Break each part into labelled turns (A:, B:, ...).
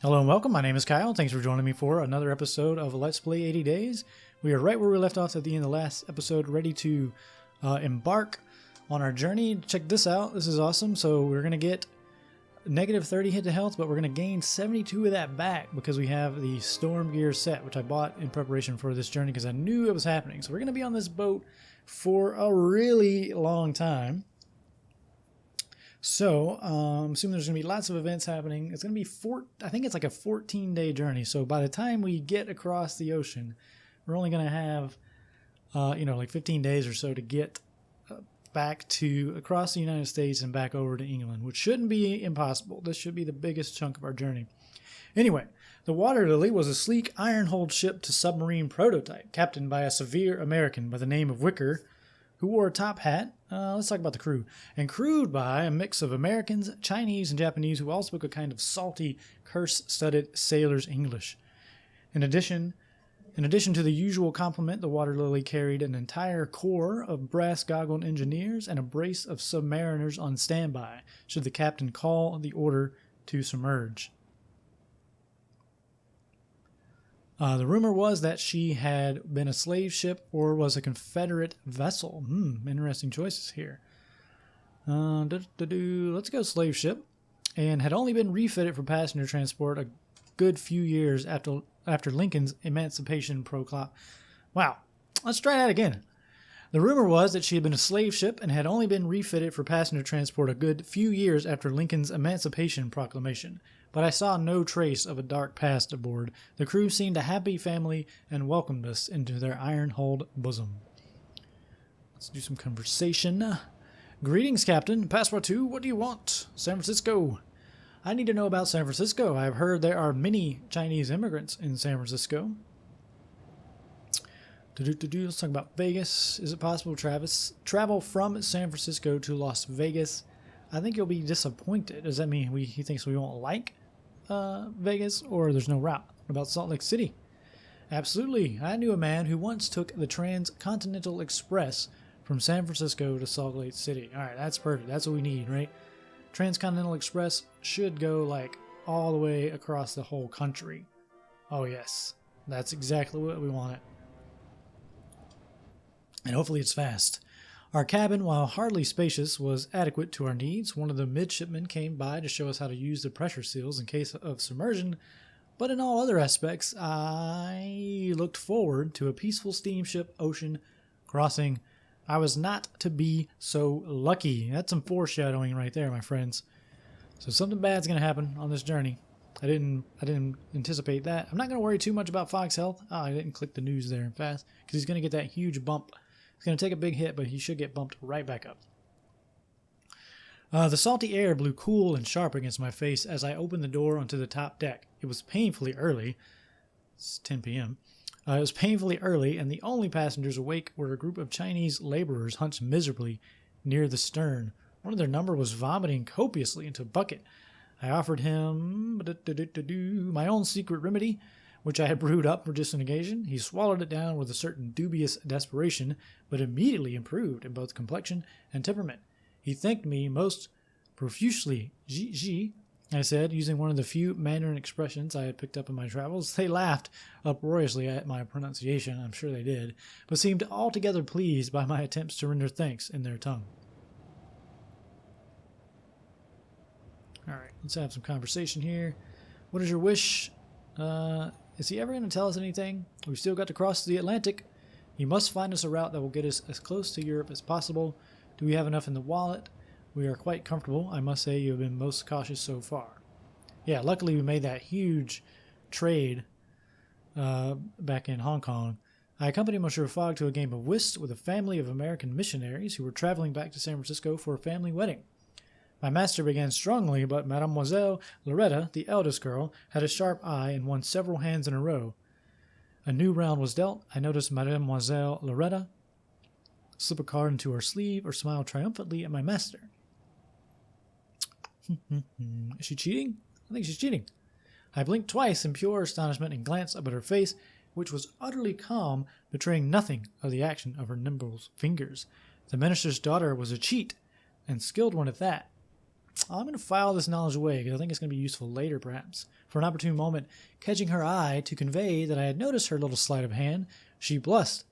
A: Hello and welcome, my name is Kyle. Thanks for joining me for another episode of Let's Play 80 Days. We are right where we left off at the end of the last episode, ready to embark on our journey. Check this out, this is awesome. So we're going to get negative 30 hit to health, but we're going to gain 72 of that back because we have the storm gear set, which I bought in preparation for this journey because I knew it was happening. So we're going to be on this boat for a really long time. So, I'm assuming there's going to be lots of events happening. It's going to be I think it's like a 14-day journey. So by the time we get across the ocean, we're only going to have, like 15 days or so to get back to across the United States and back over to England, which shouldn't be impossible. This should be the biggest chunk of our journey. Anyway, the Water Lily was a sleek iron-hulled ship to submarine prototype, captained by a severe American by the name of Wicker, who wore a top hat. Let's talk about the crew. And crewed by a mix of Americans, Chinese, and Japanese who all spoke a kind of salty, curse-studded sailor's English. In addition to the usual complement, the Water Lily carried an entire corps of brass-goggled engineers and a brace of submariners on standby, should the captain call the order to submerge. The rumor was that she had been a slave ship or was a Confederate vessel. Interesting choices here. Let's go slave ship. And had only been refitted for passenger transport a good few years after Lincoln's Emancipation Proclamation. Wow, let's try that again. The rumor was that she had been a slave ship and had only been refitted for passenger transport a good few years after Lincoln's Emancipation Proclamation. But I saw no trace of a dark past aboard. The crew seemed a happy family and welcomed us into their iron-hulled bosom. Let's do some conversation. Greetings, Captain. Passepartout, what do you want? San Francisco. I need to know about San Francisco. I've heard there are many Chinese immigrants in San Francisco. Let's talk about Vegas. Is it possible to travel from San Francisco to Las Vegas? I think you'll be disappointed. Does that mean he thinks we won't like Vegas, or there's no route? What about Salt Lake City? Absolutely. I knew a man who once took the Transcontinental Express from San Francisco to Salt Lake City. All right, that's perfect. That's what we need, right? Transcontinental Express should go like all the way across the whole country. Oh yes, that's exactly what we want it. And hopefully it's fast. Our cabin, while hardly spacious, was adequate to our needs. One of the midshipmen came by to show us how to use the pressure seals in case of submersion, but in all other aspects, I looked forward to a peaceful steamship ocean crossing. I was not to be so lucky. That's some foreshadowing right there, my friends. So something bad's going to happen on this journey. I didn't anticipate that. I'm not going to worry too much about Fogg's health. Oh, I didn't click the news there fast because he's going to get that huge bump. He's going to take a big hit, but he should get bumped right back up. The salty air blew cool and sharp against my face as I opened the door onto the top deck. It was painfully early. It's 10 p.m. It was painfully early, and the only passengers awake were a group of Chinese laborers hunched miserably near the stern. One of their number was vomiting copiously into a bucket. I offered him my own secret remedy, which I had brewed up for just an occasion. He swallowed it down with a certain dubious desperation, but immediately improved in both complexion and temperament. He thanked me most profusely. Ji, I said, using one of the few Mandarin expressions I had picked up in my travels. They laughed uproariously at my pronunciation, I'm sure they did, but seemed altogether pleased by my attempts to render thanks in their tongue. Alright, let's have some conversation here. What is your wish? Is he ever going to tell us anything? We've still got to cross the Atlantic. You must find us a route that will get us as close to Europe as possible. Do we have enough in the wallet? We are quite comfortable. I must say you have been most cautious so far. Yeah, luckily we made that huge trade back in Hong Kong. I accompanied Monsieur Fogg to a game of whist with a family of American missionaries who were traveling back to San Francisco for a family wedding. My master began strongly, but Mademoiselle Loretta, the eldest girl, had a sharp eye and won several hands in a row. A new round was dealt. I noticed Mademoiselle Loretta slip a card into her sleeve or smile triumphantly at my master. Is she cheating? I think she's cheating. I blinked twice in pure astonishment and glanced up at her face, which was utterly calm, betraying nothing of the action of her nimble fingers. The minister's daughter was a cheat, and skilled one at that. I'm going to file this knowledge away because I think it's going to be useful later, perhaps. For an opportune moment, catching her eye to convey that I had noticed her little sleight of hand, she blushed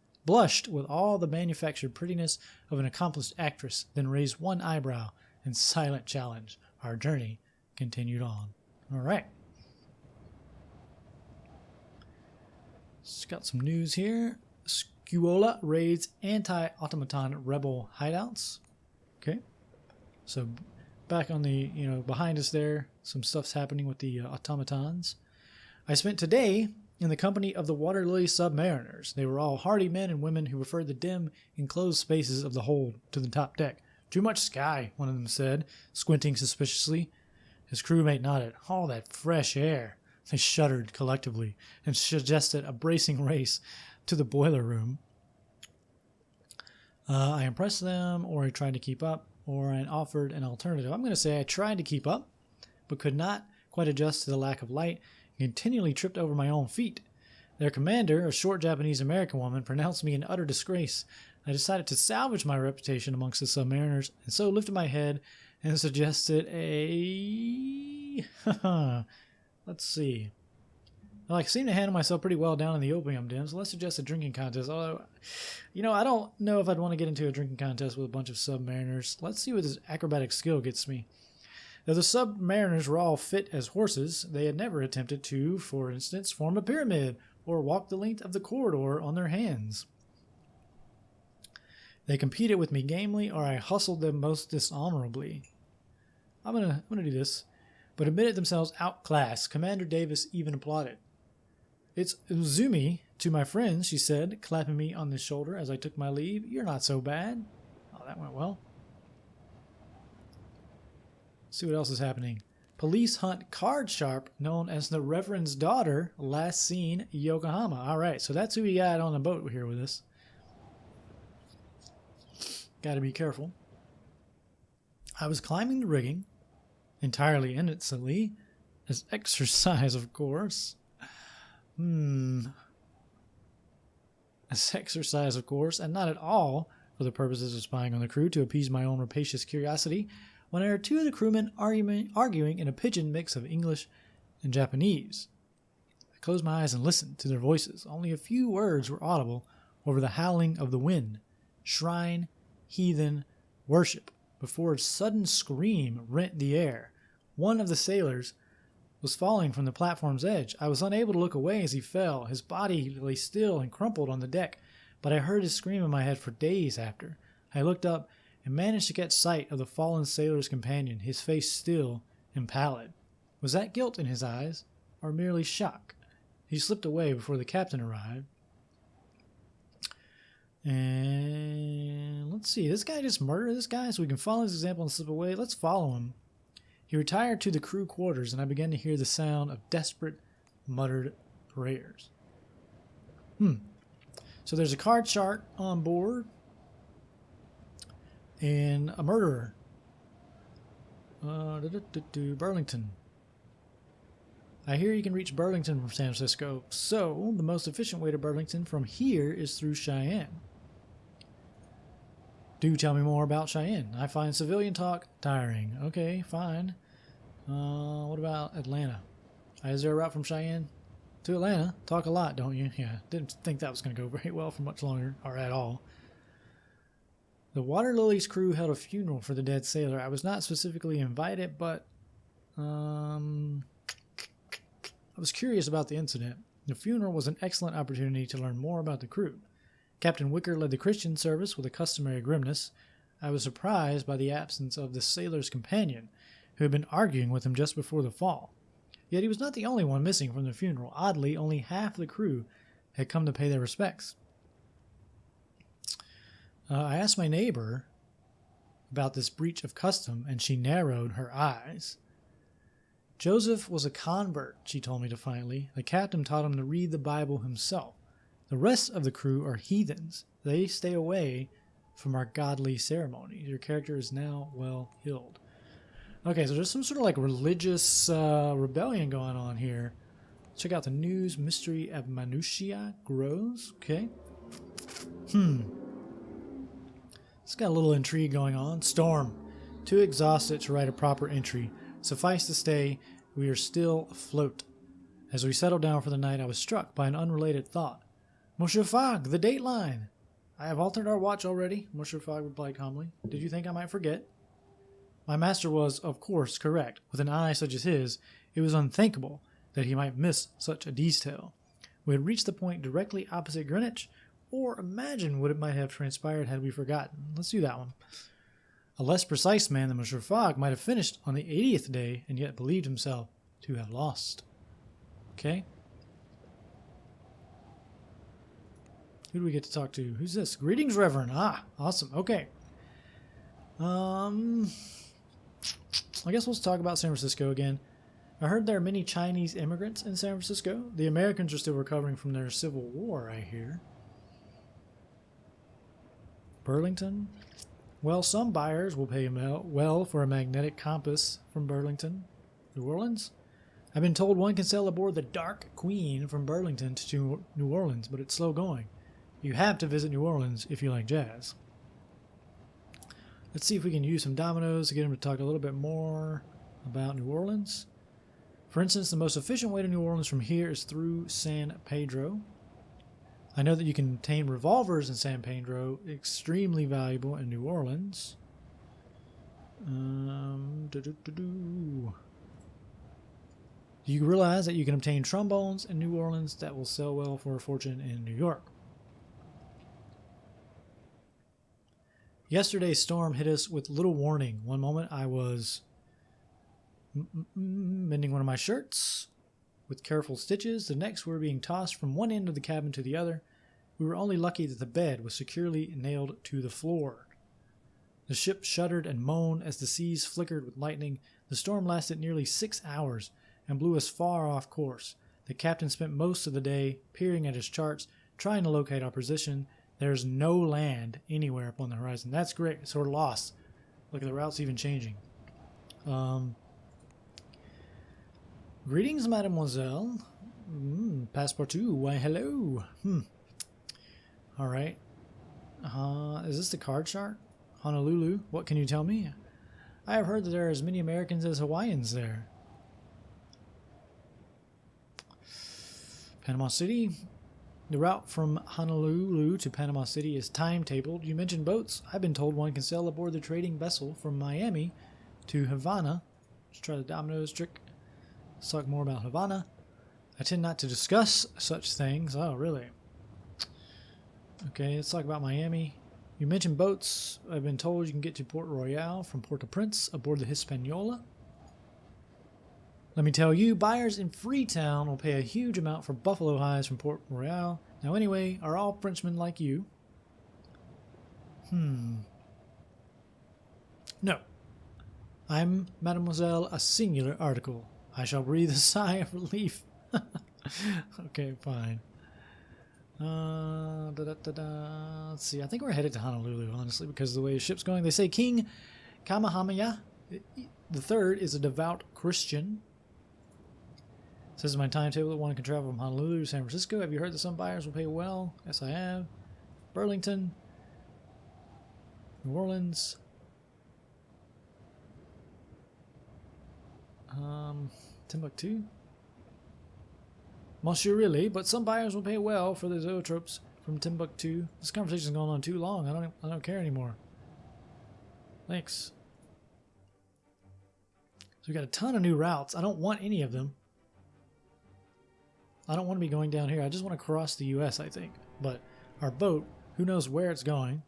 A: with all the manufactured prettiness of an accomplished actress, then raised one eyebrow in silent challenge. Our journey continued on. All right. Just got some news here. Scuola raids anti-automaton rebel hideouts. Okay. So back on the, behind us there, some stuff's happening with the automatons. I spent today in the company of the Water Lily submariners. They were all hardy men and women who preferred the dim, enclosed spaces of the hold to the top deck. Too much sky, one of them said, squinting suspiciously. His crewmate nodded. All that fresh air. They shuddered collectively and suggested a bracing race to the boiler room. I impressed them, or I tried to keep up, or I offered an alternative. I'm going to say I tried to keep up, but could not quite adjust to the lack of light and continually tripped over my own feet. Their commander, a short Japanese-American woman, pronounced me an utter disgrace. I decided to salvage my reputation amongst the submariners, and so lifted my head and suggested a... Let's see. Well, I seem to handle myself pretty well down in the opium den, so let's suggest a drinking contest. Although, I don't know if I'd want to get into a drinking contest with a bunch of submariners. Let's see what this acrobatic skill gets me. Though the submariners were all fit as horses, they had never attempted to, for instance, form a pyramid or walk the length of the corridor on their hands. They competed with me gamely, or I hustled them most dishonorably. I'm gonna do this, but admitted themselves outclassed. Commander Davis even applauded. It's Uzumi to my friends, she said, clapping me on the shoulder as I took my leave. You're not so bad. Oh, that went well. Let's see what else is happening. Police hunt card sharp known as the Reverend's daughter, last seen Yokohama. All right, so that's who we got on the boat here with us. Got to be careful. I was climbing the rigging, entirely innocently, as exercise, of course. As exercise, of course, and not at all for the purposes of spying on the crew to appease my own rapacious curiosity, when I heard two of the crewmen arguing in a pidgin mix of English and Japanese. I closed my eyes and listened to their voices. Only a few words were audible over the howling of the wind. Shrine, heathen, worship, before a sudden scream rent the air. One of the sailors was falling from the platform's edge. I was unable to look away as he fell. His body lay still and crumpled on the deck, but I heard his scream in my head for days after. I looked up and managed to catch sight of the fallen sailor's companion, his face still and pallid. Was that guilt in his eyes, or merely shock? He slipped away before the captain arrived. And let's see, this guy just murdered this guy, so we can follow his example and slip away. Let's follow him. He retired to the crew quarters, and I began to hear the sound of desperate, muttered prayers. So there's a card shark on board, and a murderer. Burlington. I hear you can reach Burlington from San Francisco, so the most efficient way to Burlington from here is through Cheyenne. Do tell me more about Cheyenne. I find civilian talk tiring. Okay, fine. What about Atlanta? Is there a route from Cheyenne to Atlanta? Talk a lot, don't you? Yeah, didn't think that was going to go very well for much longer, or at all. The Water Lily's crew held a funeral for the dead sailor. I was not specifically invited, but I was curious about the incident. The funeral was an excellent opportunity to learn more about the crew. Captain Wicker led the Christian service with a customary grimness. I was surprised by the absence of the sailor's companion, who had been arguing with him just before the fall. Yet he was not the only one missing from the funeral. Oddly, only half the crew had come to pay their respects. I asked my neighbor about this breach of custom, and she narrowed her eyes. Joseph was a convert, she told me defiantly. The captain taught him to read the Bible himself. The rest of the crew are heathens. They stay away from our godly ceremonies. Your character is now well healed. Okay, so there's some sort of like religious rebellion going on here. Check out the news. Mystery of Minutia grows. Okay. It's got a little intrigue going on. Storm. Too exhausted to write a proper entry. Suffice to say, we are still afloat. As we settled down for the night, I was struck by an unrelated thought. Monsieur Fogg, the dateline! I have altered our watch already, Monsieur Fogg replied calmly. Did you think I might forget? My master was, of course, correct. With an eye such as his, it was unthinkable that he might miss such a detail. We had reached the point directly opposite Greenwich, or imagine what it might have transpired had we forgotten. Let's do that one. A less precise man than Monsieur Fogg might have finished on the 80th day and yet believed himself to have lost. Okay. Who do we get to talk to? Who's this? Greetings, Reverend. Ah, awesome. Okay. I guess let's talk about San Francisco again. I heard there are many Chinese immigrants in San Francisco. The Americans are still recovering from their civil war, I hear. Burlington? Well, some buyers will pay well for a magnetic compass from Burlington. New Orleans? I've been told one can sail aboard the Dark Queen from Burlington to New Orleans, but it's slow going. You have to visit New Orleans if you like jazz. Let's see if we can use some dominoes to get him to talk a little bit more about New Orleans. For instance, the most efficient way to New Orleans from here is through San Pedro. I know that you can obtain revolvers in San Pedro, extremely valuable in New Orleans. Do you realize that you can obtain trombones in New Orleans that will sell well for a fortune in New York? Yesterday's storm hit us with little warning. One moment I was mending one of my shirts with careful stitches. The next we were being tossed from one end of the cabin to the other. We were only lucky that the bed was securely nailed to the floor. The ship shuddered and moaned as the seas flickered with lightning. The storm lasted nearly 6 hours and blew us far off course. The captain spent most of the day peering at his charts, trying to locate our position. There's no land anywhere up on the horizon. That's great. So we're lost. Look at the routes even changing. Greetings, mademoiselle. Passepartout. Why, hello. All right. Is this the card chart? Honolulu. What can you tell me? I have heard that there are as many Americans as Hawaiians there. Panama City. The route from Honolulu to Panama City is timetabled. You mentioned boats. I've been told one can sail aboard the trading vessel from Miami to Havana. Let's try the dominoes trick. Let's talk more about Havana. I tend not to discuss such things. Oh, really? Okay, let's talk about Miami. You mentioned boats. I've been told you can get to Port Royal from Port-au-Prince aboard the Hispaniola. Let me tell you, buyers in Freetown will pay a huge amount for buffalo hides from Port Royal. Now anyway, are all Frenchmen like you? No. I'm, mademoiselle, a singular article. I shall breathe a sigh of relief. Okay, fine. Let's see. I think we're headed to Honolulu, honestly, because of the way the ship's going. They say King Kamehameha III is a devout Christian. It says in my timetable that one can travel from Honolulu to San Francisco. Have you heard that some buyers will pay well? Yes, I have. Burlington. New Orleans. Timbuktu. Monsieur, really, but some buyers will pay well for the zoetropes from Timbuktu. This conversation's gone on too long. I don't care anymore. Thanks. So we got a ton of new routes. I don't want any of them. I don't want to be going down here. I just want to cross the U.S., I think. But our boat, who knows where it's going.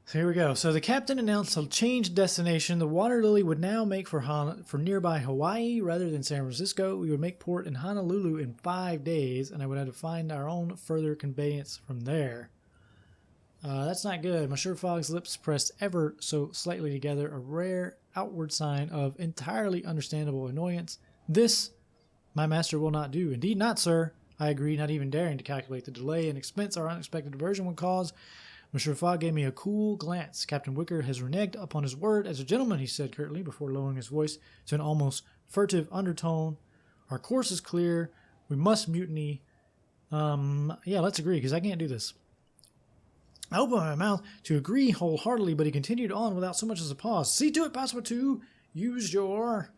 A: So here we go. So the captain announced a changed destination. The Water Lily would now make for nearby Hawaii rather than San Francisco. We would make port in Honolulu in 5 days, and I would have to find our own further conveyance from there. That's not good. Monsieur Fogg's lips pressed ever so slightly together, a rare outward sign of entirely understandable annoyance. This my master will not do. Indeed not, sir. I agreed, not even daring to calculate the delay and expense our unexpected diversion would cause. Monsieur Fogg gave me a cool glance. Captain Wicker has reneged upon his word as a gentleman, he said curtly, before lowering his voice to an almost furtive undertone. Our course is clear. We must mutiny. Yeah, let's agree, because I can't do this. I opened my mouth to agree wholeheartedly, but he continued on without so much as a pause. See to it, Passepartout. Use your...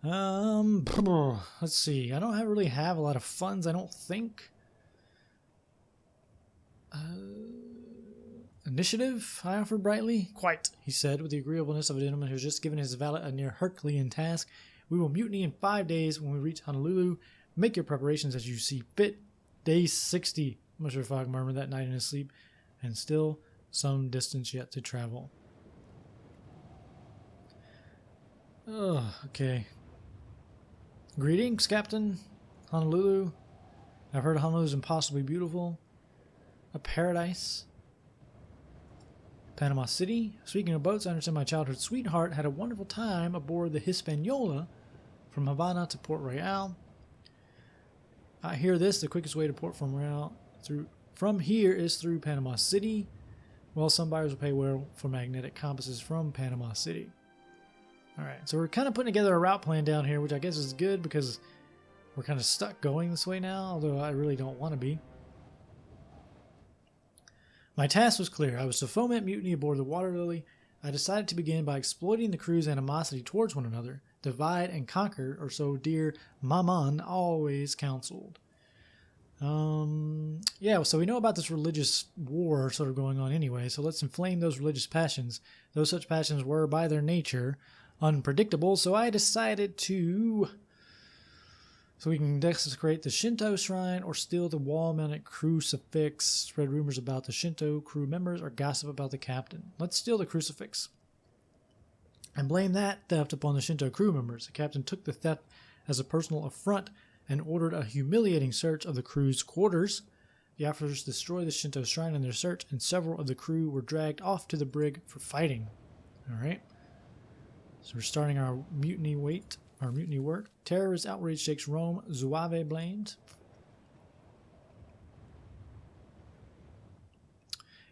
A: let's see. I don't really have a lot of funds, I don't think. Initiative, I offered brightly. Quite, he said, with the agreeableness of a gentleman who has just given his valet a near Herculean task. We will mutiny in 5 days when we reach Honolulu. Make your preparations as you see fit. Day 60, Mr. Fogg murmured that night in his sleep, and still some distance yet to travel. Oh, okay. Greetings, Captain. Honolulu. I've heard Honolulu is impossibly beautiful. A paradise. Panama City. Speaking of boats, I understand my childhood sweetheart had a wonderful time aboard the Hispaniola from Havana to Port Royal. I hear this, the quickest way to Port Royal from here is through Panama City. Well, some buyers will pay well for magnetic compasses from Panama City. Alright, so we're kind of putting together a route plan down here, which I guess is good because we're kind of stuck going this way now, although I really don't want to be. My task was clear. I was to foment mutiny aboard the Water Lily. I decided to begin by exploiting the crew's animosity towards one another. Divide and conquer, or so dear Maman always counseled. Yeah, so we know about this religious war sort of going on anyway, so let's inflame those religious passions. Though such passions were, by their nature, unpredictable, so I decided to... So we can desecrate the Shinto shrine or steal the wall-mounted crucifix, spread rumors about the Shinto crew members, or gossip about the captain. Let's steal the crucifix and blame that theft upon the Shinto crew members. The captain took the theft as a personal affront and ordered a humiliating search of the crew's quarters. The officers destroyed the Shinto shrine in their search, and several of the crew were dragged off to the brig for fighting. Alright. So we're starting our mutiny work. Terrorist outrage shakes Rome. Zouave blamed.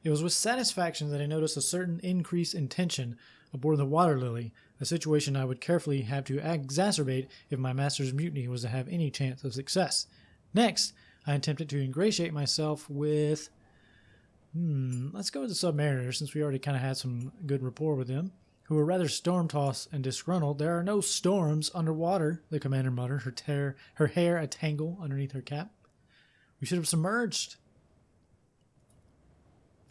A: It was with satisfaction that I noticed a certain increase in tension aboard the Water Lily, a situation I would carefully have to exacerbate if my master's mutiny was to have any chance of success. Next, I attempted to ingratiate myself with... let's go with the Submariners, since we already kind of had some good rapport with them, who were rather storm-tossed and disgruntled. There are no storms underwater, the commander muttered, her hair a tangle underneath her cap. We should have submerged.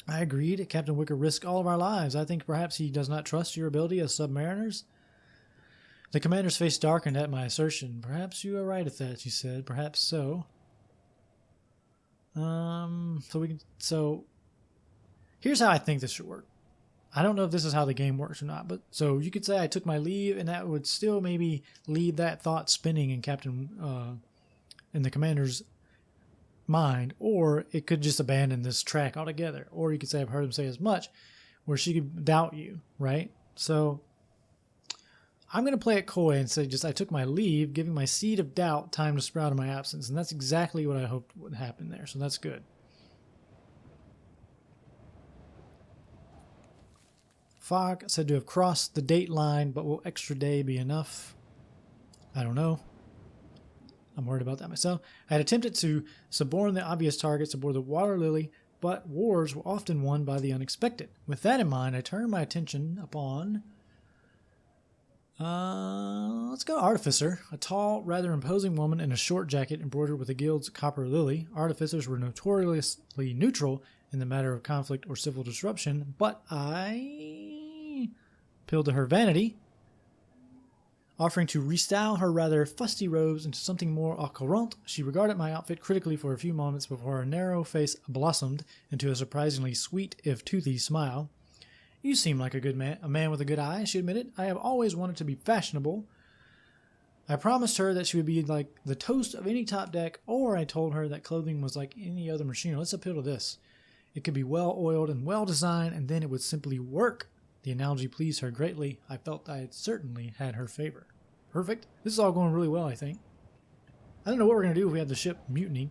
A: I agreed. Captain Wicker risked all of our lives. I think perhaps he does not trust your ability as submariners. The commander's face darkened at my assertion. Perhaps you are right at that, she said. Perhaps so. So here's how I think this should work. I don't know if this is how the game works or not, but so you could say I took my leave, and that would still maybe leave that thought spinning in the commander's mind, or it could just abandon this track altogether. Or you could say I've heard him say as much, where she could doubt you, right? So I'm going to play it coy and say just I took my leave, giving my seed of doubt time to sprout in my absence, and that's exactly what I hoped would happen there. So that's good. Fogg said to have crossed the date line, but will extra day be enough? I don't know. I'm worried about that myself. I had attempted to suborn the obvious targets aboard the Water Lily, but wars were often won by the unexpected. With that in mind, I turned my attention upon... let's go Artificer, a tall, rather imposing woman in a short jacket embroidered with the guild's copper lily. Artificers were notoriously neutral in the matter of conflict or civil disruption, but I appealed to her vanity, offering to restyle her rather fusty robes into something more au courant. She regarded my outfit critically for a few moments before her narrow face blossomed into a surprisingly sweet, if toothy, smile. You seem like a good man, a man with a good eye, she admitted. I have always wanted to be fashionable. I promised her that she would be like the toast of any top deck, or I told her that clothing was like any other machinery. Let's appeal to this. It could be well oiled and well designed, and then it would simply work. The analogy pleased her greatly. I felt I had certainly had her favor. Perfect. This is all going really well, I think. I don't know what we're going to do if we have the ship mutiny.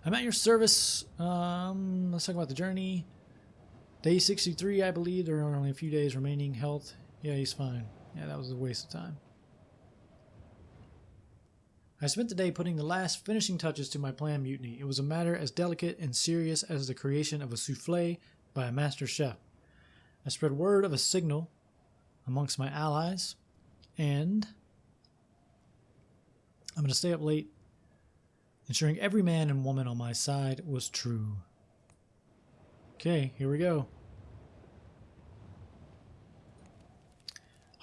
A: I'm at your service. Let's talk about the journey. Day 63, I believe. There are only a few days remaining. Health. Yeah, he's fine. Yeah, that was a waste of time. I spent the day putting the last finishing touches to my planned mutiny. It was a matter as delicate and serious as the creation of a souffle by a master chef. I spread word of a signal amongst my allies, and I'm going to stay up late, ensuring every man and woman on my side was true. Okay, here we go.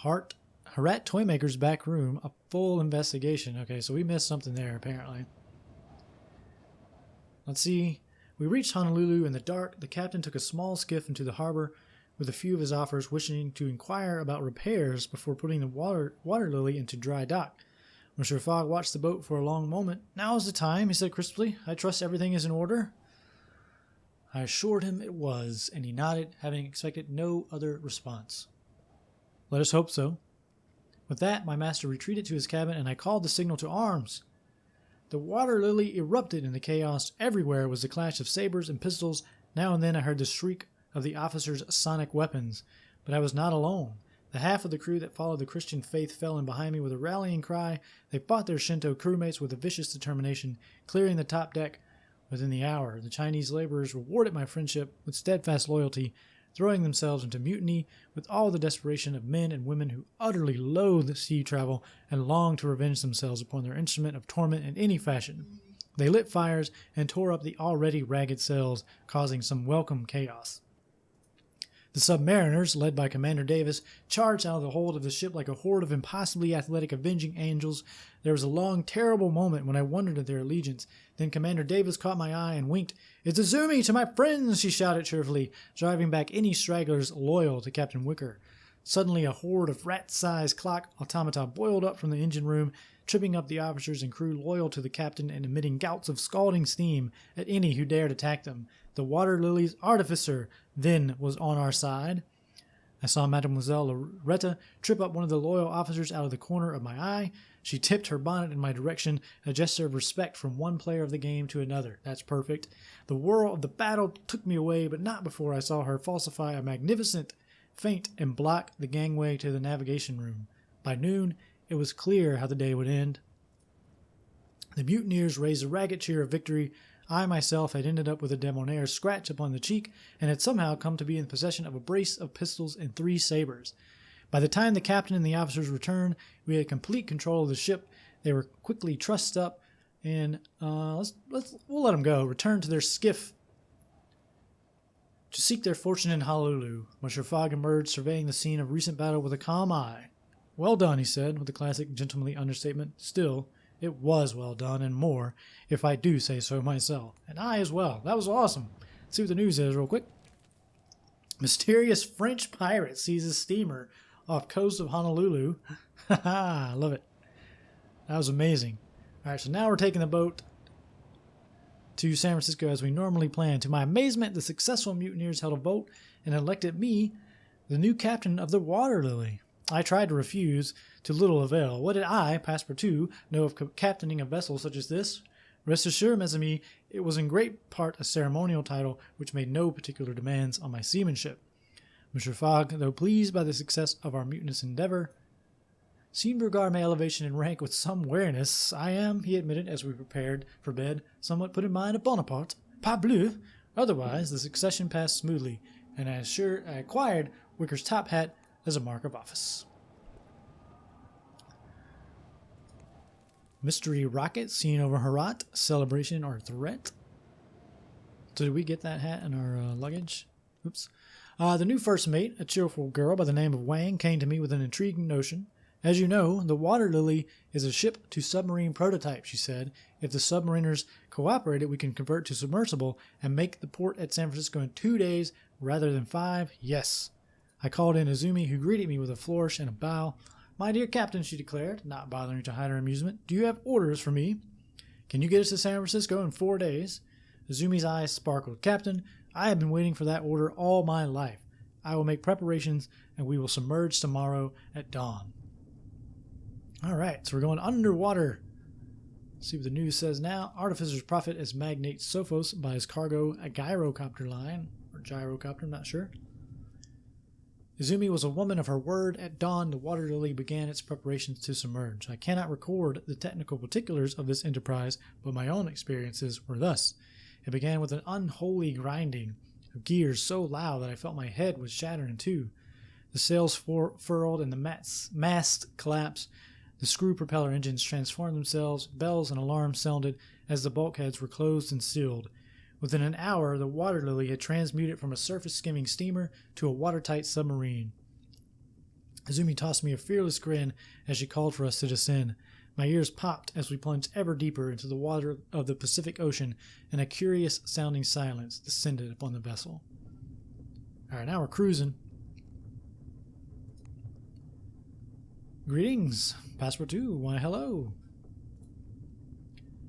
A: Harat Toymaker's back room, a full investigation. Okay, so we missed something there, apparently. Let's see. We reached Honolulu in the dark. The captain took a small skiff into the harbor with a few of his offers, wishing to inquire about repairs before putting the water lily into dry dock. Monsieur Fogg watched the boat for a long moment. "Now is the time," he said crisply. "I trust everything is in order?" I assured him it was, and he nodded, having expected no other response. "Let us hope so." With that, my master retreated to his cabin, and I called the signal to arms. The water lily erupted in the chaos. Everywhere was the clash of sabers and pistols. Now and then I heard the shriek of the officers' sonic weapons. But I was not alone. The half of the crew that followed the Christian faith fell in behind me with a rallying cry. They fought their Shinto crewmates with a vicious determination, clearing the top deck within the hour. The Chinese laborers rewarded my friendship with steadfast loyalty, throwing themselves into mutiny with all the desperation of men and women who utterly loathe sea travel and long to revenge themselves upon their instrument of torment in any fashion. They lit fires and tore up the already ragged sails, causing some welcome chaos. The submariners, led by Commander Davis, charged out of the hold of the ship like a horde of impossibly athletic avenging angels. There was a long, terrible moment when I wondered at their allegiance. Then Commander Davis caught my eye and winked. "It's Azumi to my friends," she shouted cheerfully, driving back any stragglers loyal to Captain Wicker. Suddenly a horde of rat-sized clock automata boiled up from the engine room, tripping up the officers and crew loyal to the captain and emitting gouts of scalding steam at any who dared attack them. The Water Lily's artificer then was on our side. I saw Mademoiselle Loretta trip up one of the loyal officers out of the corner of my eye. She tipped her bonnet in my direction, a gesture of respect from one player of the game to another. That's perfect. The whirl of the battle took me away, but not before I saw her falsify a magnificent feint and block the gangway to the navigation room. By noon, it was clear how the day would end. The mutineers raised a ragged cheer of victory. I myself had ended up with a debonair scratch upon the cheek and had somehow come to be in possession of a brace of pistols and 3 sabers. By the time the captain and the officers returned, we had complete control of the ship. They were quickly trussed up and we'll let them go, return to their skiff to seek their fortune in Honolulu. Monsieur Fogg emerged, surveying the scene of recent battle with a calm eye. "Well done," he said, with a classic gentlemanly understatement. Still, it was well done, and more, if I do say so myself. And I as well. That was awesome. Let's see what the news is real quick. Mysterious French pirate seizes steamer off coast of Honolulu. Haha, I love it. That was amazing. All right, so now we're taking the boat to San Francisco as we normally planned. To my amazement, the successful mutineers held a vote and elected me the new captain of the Water Lily. I tried to refuse, to little avail. What did I, Passepartout, know of captaining a vessel such as this? Rest assured, mes amis, it was in great part a ceremonial title which made no particular demands on my seamanship. Monsieur Fogg, though pleased by the success of our mutinous endeavor, seemed to regard my elevation in rank with some wariness. "I am," he admitted as we prepared for bed, "somewhat put in mind of Bonaparte. Parbleu! Otherwise, the succession passed smoothly, and I acquired Wicker's top hat as a mark of office." Mystery rocket seen over Herat. Celebration or threat? So did we get that hat in our luggage? Oops. The new first mate, a cheerful girl by the name of Wang, came to me with an intriguing notion. "As you know, the Water Lily is a ship-to-submarine prototype," she said. "If the submariners cooperated, we can convert to submersible and make the port at San Francisco in 2 days rather than 5. Yes." I called in Azumi, who greeted me with a flourish and a bow. "My dear captain," she declared, not bothering to hide her amusement, "do you have orders for me? Can you get us to San Francisco in 4 days?" Azumi's eyes sparkled. "Captain, I have been waiting for that order all my life. I will make preparations, and we will submerge tomorrow at dawn." All right, so we're going underwater. Let's see what the news says now. Artificers profit as magnate Sophos buys cargo a gyrocopter line, or gyrocopter, I'm not sure. Izumi was a woman of her word. At dawn, the water lily began its preparations to submerge. I cannot record the technical particulars of this enterprise, but my own experiences were thus. It began with an unholy grinding of gears so loud that I felt my head was shattered in two. The sails furled and the mast collapsed. The screw propeller engines transformed themselves. Bells and alarms sounded as the bulkheads were closed and sealed. Within an hour, the water lily had transmuted from a surface-skimming steamer to a watertight submarine. Izumi tossed me a fearless grin as she called for us to descend. My ears popped as we plunged ever deeper into the water of the Pacific Ocean, and a curious-sounding silence descended upon the vessel. All right, now we're cruising. Greetings, Passport 2. Why, hello.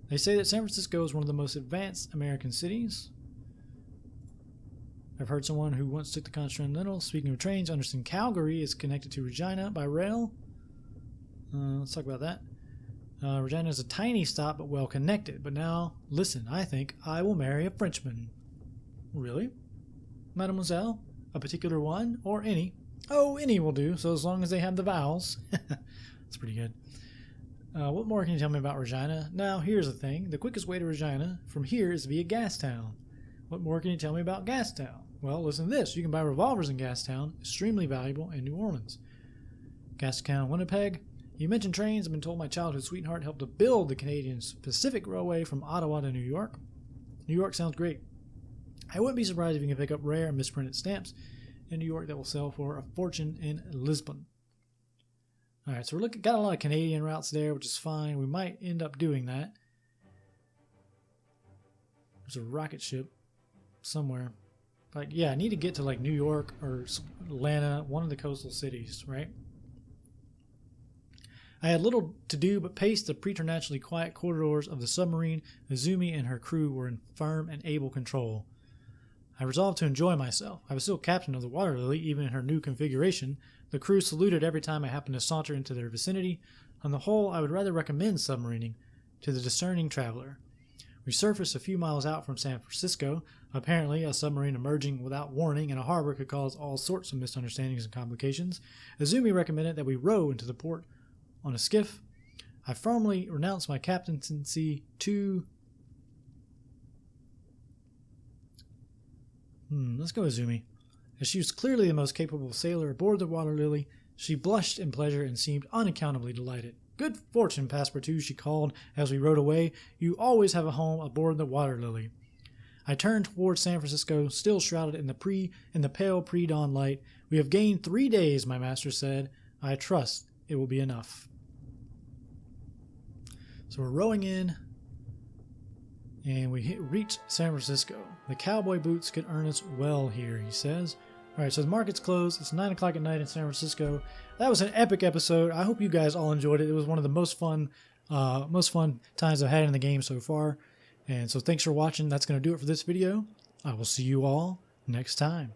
A: They say that San Francisco is one of the most advanced American cities. I've heard someone who once took the Continental. Speaking of trains, I understand Calgary is connected to Regina by rail. Let's talk about that. Regina is a tiny stop but well connected. But now, listen, I think I will marry a Frenchman. Really? Mademoiselle? A particular one? Or any? Oh, any will do, so as long as they have the vowels. That's pretty good. What more can you tell me about Regina? Now, here's the thing. The quickest way to Regina from here is via Gastown. What more can you tell me about Gastown? Well, listen to this. You can buy revolvers in Gastown, extremely valuable in New Orleans. Gastown, Winnipeg. You mentioned trains. I've been told my childhood sweetheart helped to build the Canadian Pacific Railway from Ottawa to New York. New York sounds great. I wouldn't be surprised if you can pick up rare and misprinted stamps in New York that will sell for a fortune in Lisbon. All right, so we're got a lot of Canadian routes there, which is fine. We might end up doing that. There's a rocket ship somewhere. Like, yeah, I need to get to like New York or Atlanta, one of the coastal cities, right? I had little to do but pace the preternaturally quiet corridors of the submarine. Izumi and her crew were in firm and able control. I resolved to enjoy myself. I was still captain of the Water Lily, even in her new configuration. The crew saluted every time I happened to saunter into their vicinity. On the whole, I would rather recommend submarining to the discerning traveler. We surfaced a few miles out from San Francisco. Apparently, a submarine emerging without warning in a harbor could cause all sorts of misunderstandings and complications. Izumi recommended that we row into the port on a skiff. I formally renounced my captaincy to... Let's go Izumi. As she was clearly the most capable sailor aboard the Water Lily, she blushed in pleasure and seemed unaccountably delighted. Good fortune, Passepartout, she called as we rowed away. You always have a home aboard the Water Lily. I turned towards San Francisco, still shrouded in the pale pre-dawn light. We have gained 3 days, my master said. I trust it will be enough. So we're rowing in, and we reached San Francisco. The cowboy boots could earn us well here, he says. All right, so the market's closed. It's 9 o'clock at night in San Francisco. That was an epic episode. I hope you guys all enjoyed it. It was one of the most fun times I've had in the game so far. And so thanks for watching. That's going to do it for this video. I will see you all next time.